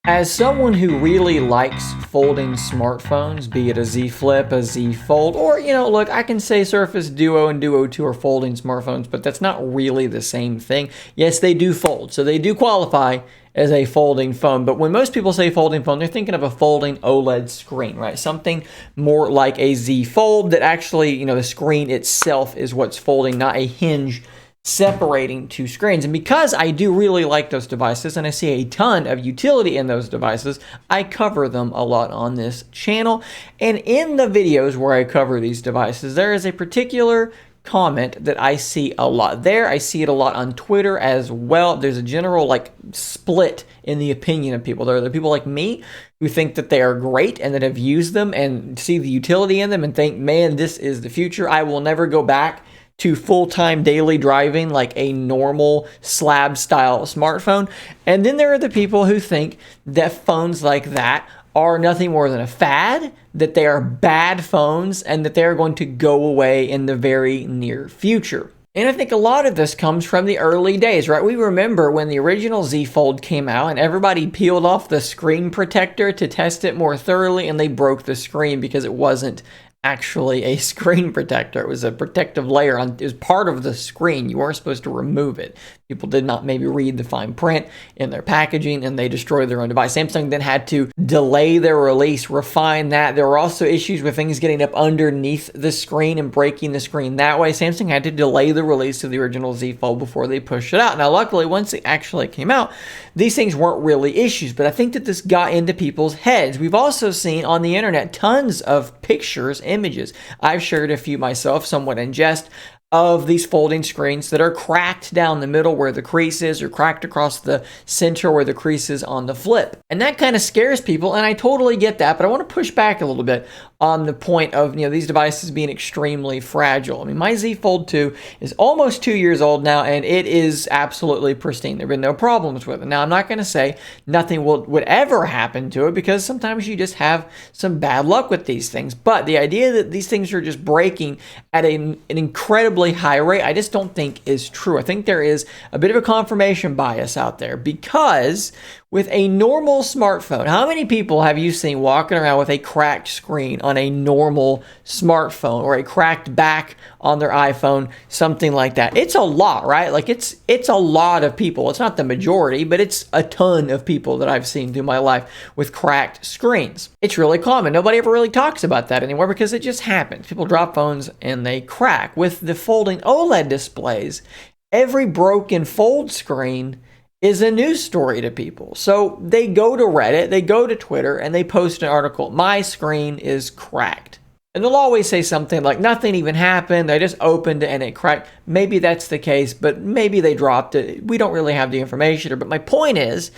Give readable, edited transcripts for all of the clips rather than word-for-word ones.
As someone who really likes folding smartphones, be it a Z Flip, a Z Fold, or, look, I can say Surface Duo and Duo 2 are folding smartphones, but that's not really the same thing. Yes, they do fold, so they do qualify as a folding phone, but when most people say folding phone, they're thinking of a folding OLED screen, right? Something more like a Z Fold that actually, the screen itself is what's folding, not a hinge separating two screens. And because I do really like those devices and I see a ton of utility in those devices, I cover them a lot on this channel. And in the videos where I cover these devices, there is a particular comment that I see a lot there. I see it a lot on Twitter as well. There's a general split in the opinion of people. There are people like me who think that they are great and that have used them and see the utility in them and think, man, this is the future. I will never go back to full-time daily driving like a normal slab style smartphone. And then there are the people who think that phones like that are nothing more than a fad, that they are bad phones, and that they are going to go away in the very near future. And I think a lot of this comes from the early days, right? We remember when the original Z Fold came out and everybody peeled off the screen protector to test it more thoroughly, and they broke the screen because it wasn't actually a screen protector. It was a protective layer it was part of the screen. You weren't supposed to remove it. People did not maybe read the fine print in their packaging and they destroyed their own device. Samsung then had to delay their release, refine that. There were also issues with things getting up underneath the screen and breaking the screen that way. Samsung had to delay the release of the original Z Fold before they pushed it out. Now, luckily, once it actually came out, these things weren't really issues, but I think that this got into people's heads. We've also seen on the internet tons of pictures, images. I've shared a few myself, somewhat in jest, of these folding screens that are cracked down the middle where the crease is, or cracked across the center where the crease is on the flip. And that kind of scares people, and I totally get that, but I want to push back a little bit on the point of, these devices being extremely fragile. I mean, my Z Fold 2 is almost 2 years old now, and it is absolutely pristine. There have been no problems with it. Now, I'm not going to say nothing would ever happen to it, because sometimes you just have some bad luck with these things. But the idea that these things are just breaking at an incredibly high rate, I just don't think is true. I think there is a bit of a confirmation bias out there, because with a normal smartphone, how many people have you seen walking around with a cracked screen on a normal smartphone, or a cracked back on their iPhone, something like that? It's a lot, right? It's a lot of people. It's not the majority, but it's a ton of people that I've seen through my life with cracked screens. It's really common. Nobody ever really talks about that anymore because it just happens. People drop phones and they crack. With the folding OLED displays, every broken fold screen is a news story to people. So they go to Reddit, they go to Twitter, and they post an article, "My screen is cracked." And they'll always say something like, "Nothing even happened, I just opened it and it cracked." Maybe that's the case, but maybe they dropped it. We don't really have the information. But my point is,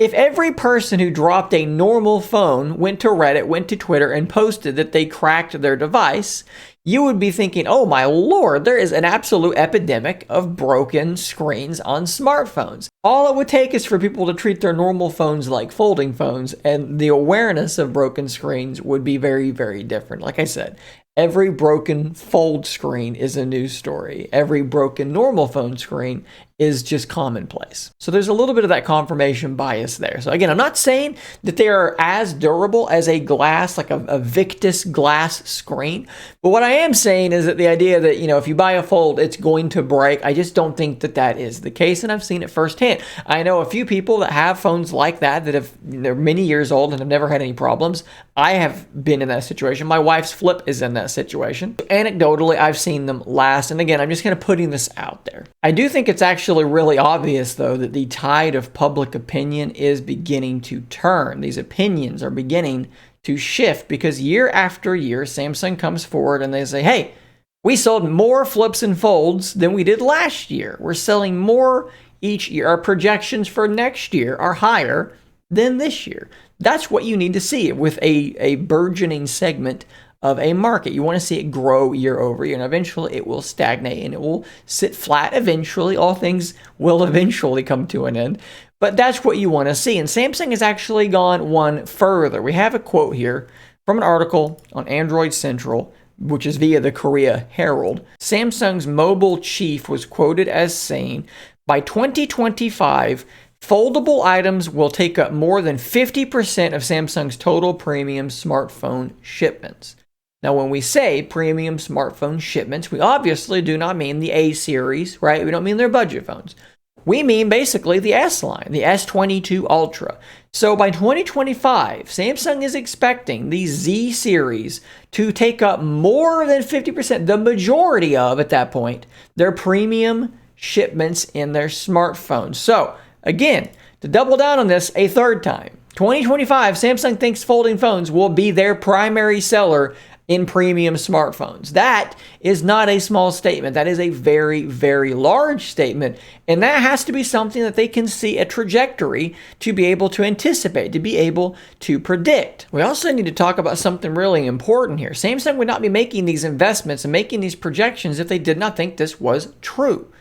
if every person who dropped a normal phone went to Reddit, went to Twitter, and posted that they cracked their device, you would be thinking, oh my lord, there is an absolute epidemic of broken screens on smartphones. All it would take is for people to treat their normal phones like folding phones, and the awareness of broken screens would be very, very different. Like I said, every broken fold screen is a news story. Every broken normal phone screen is just commonplace. So there's a little bit of that confirmation bias there. So again, I'm not saying that they are as durable as a glass, like a Victus glass screen. But what I am saying is that the idea that, if you buy a Fold, it's going to break, I just don't think that that is the case. And I've seen it firsthand. I know a few people that have phones like that they're many years old and have never had any problems. I have been in that situation. My wife's Flip is in that situation. Anecdotally, I've seen them last. And again, I'm just kind of putting this out there. I do think it's actually really obvious, though, that the tide of public opinion is beginning to turn. These opinions are beginning to shift because year after year, Samsung comes forward and they say, hey, we sold more Flips and Folds than we did last year. We're selling more each year. Our projections for next year are higher than this year. That's what you need to see with a burgeoning segment of a market. You want to see it grow year over year, and eventually it will stagnate and it will sit flat eventually. All things will eventually come to an end, but that's what you want to see. And Samsung has actually gone one further. We have a quote here from an article on Android Central, which is via the Korea Herald. Samsung's mobile chief was quoted as saying, by 2025, Foldable items will take up more than 50% of Samsung's total premium smartphone shipments. Now, when we say premium smartphone shipments, we obviously do not mean the A series, right? We don't mean their budget phones. We mean basically the S line, the S22 Ultra. So by 2025, Samsung is expecting the Z series to take up more than 50%, the majority of, at that point, their premium shipments in their smartphones. So again, to double down on this a third time, 2025, Samsung thinks folding phones will be their primary seller in premium smartphones. That is not a small statement. That is a very, very large statement. And that has to be something that they can see a trajectory to be able to anticipate, to be able to predict. We also need to talk about something really important here. Samsung would not be making these investments and making these projections if they did not think this was true.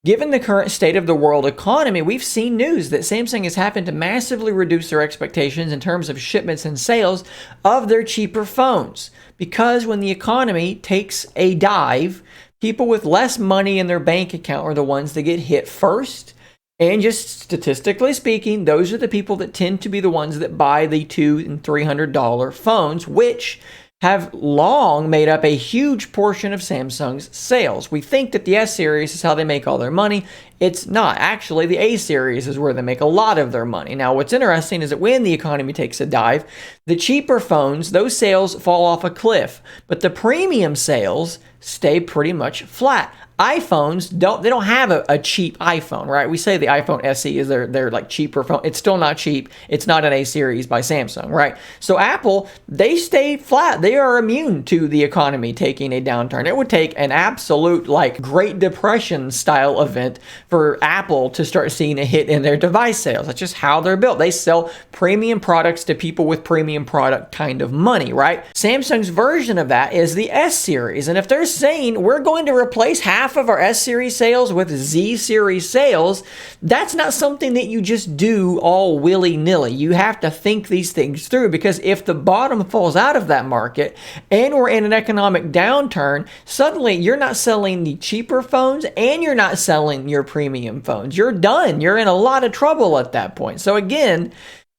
Given the current state of the world economy, we've seen news that Samsung is having to massively reduce their expectations in terms of shipments and sales of their cheaper phones. Because when the economy takes a dive, people with less money in their bank account are the ones that get hit first. And just statistically speaking, those are the people that tend to be the ones that buy the $200 and $300 phones, which have long made up a huge portion of Samsung's sales. We think that the S series is how they make all their money. It's not. Actually, the A series is where they make a lot of their money. Now, what's interesting is that when the economy takes a dive, the cheaper phones, those sales fall off a cliff, but the premium sales stay pretty much flat. iPhones don't have a cheap iPhone, right? We say the iPhone SE is their like cheaper phone. It's still not cheap. It's not an A series by Samsung, right? So Apple, they stay flat. They are immune to the economy taking a downturn. It would take an absolute like Great Depression style event for Apple to start seeing a hit in their device sales. That's just how they're built. They sell premium products to people with premium product kind of money, right? Samsung's version of that is the S series. And if they're saying we're going to replace half of our S series sales with Z series sales, that's not something that you just do all willy-nilly. You have to think these things through, because if the bottom falls out of that market and we're in an economic downturn, suddenly you're not selling the cheaper phones and you're not selling your premium phones. You're done. You're in a lot of trouble at that point. So again,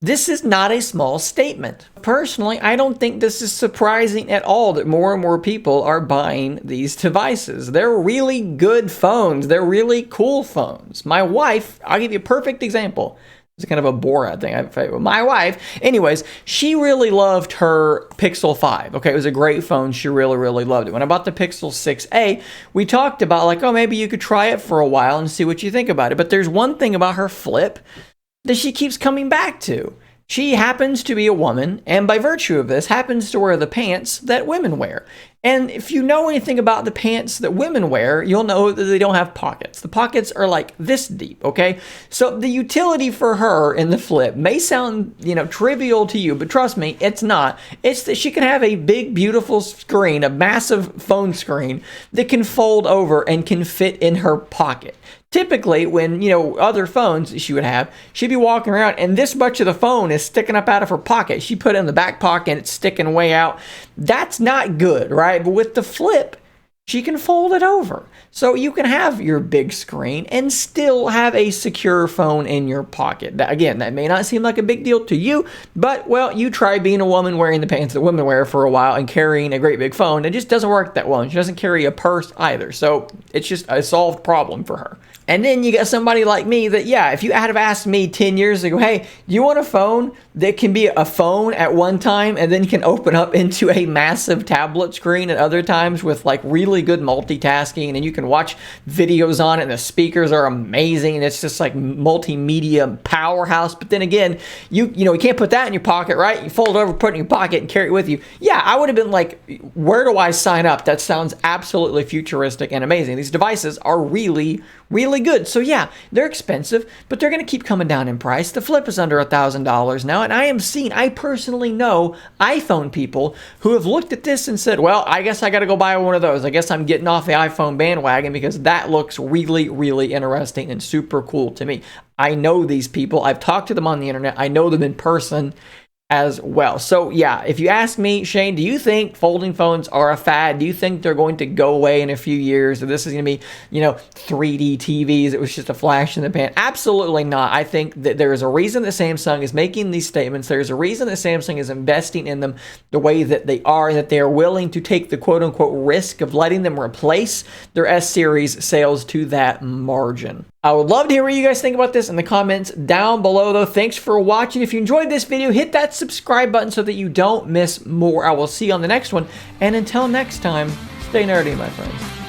this is not a small statement. Personally, I don't think this is surprising at all that more and more people are buying these devices. They're really good phones. They're really cool phones. My wife, I'll give you a perfect example. It's kind of a Borat thing. My wife, anyways, she really loved her Pixel 5. Okay, it was a great phone. She really, really loved it. When I bought the Pixel 6a, we talked about like, oh, maybe you could try it for a while and see what you think about it. But there's one thing about her Flip that she keeps coming back to. She happens to be a woman, and by virtue of this, happens to wear the pants that women wear. And if you know anything about the pants that women wear, you'll know that they don't have pockets. The pockets are like this deep, okay? So the utility for her in the Flip may sound, trivial to you, but trust me, it's not. It's that she can have a big, beautiful screen, a massive phone screen that can fold over and can fit in her pocket. Typically, when, other phones she would have, she'd be walking around and this much of the phone is sticking up out of her pocket. She put it in the back pocket and it's sticking way out. That's not good, right? But with the Flip, she can fold it over. So you can have your big screen and still have a secure phone in your pocket. Again, that may not seem like a big deal to you, but, well, you try being a woman wearing the pants that women wear for a while and carrying a great big phone. It just doesn't work that well. And she doesn't carry a purse either. So it's just a solved problem for her. And then you got somebody like me that, if you had have asked me 10 years ago, hey, you want a phone that can be a phone at one time and then can open up into a massive tablet screen at other times with like really good multitasking, and you can watch videos on it and the speakers are amazing. And it's just like multimedia powerhouse. But then again, you can't put that in your pocket, right? You fold it over, put it in your pocket and carry it with you. Yeah, I would have been like, where do I sign up? That sounds absolutely futuristic and amazing. These devices are really, really good. So yeah, they're expensive, but they're going to keep coming down in price. The Flip is under $1,000 now, and I personally know iPhone people who have looked at this and said, well, I guess I got to go buy one of those. I guess I'm getting off the iPhone bandwagon because that looks really, really interesting and super cool to me. I know these people. I've talked to them on the internet. I know them in person. as well. So yeah, if you ask me, Shane, do you think folding phones are a fad? Do you think they're going to go away in a few years? Or this is going to be, 3D TVs? It was just a flash in the pan? Absolutely not. I think that there is a reason that Samsung is making these statements. There's a reason that Samsung is investing in them the way that they are, and that they are willing to take the quote-unquote risk of letting them replace their S-series sales to that margin. I would love to hear what you guys think about this in the comments down below, though. Thanks for watching. If you enjoyed this video, hit that subscribe button so that you don't miss more. I will see you on the next one. And until next time, stay nerdy, my friends.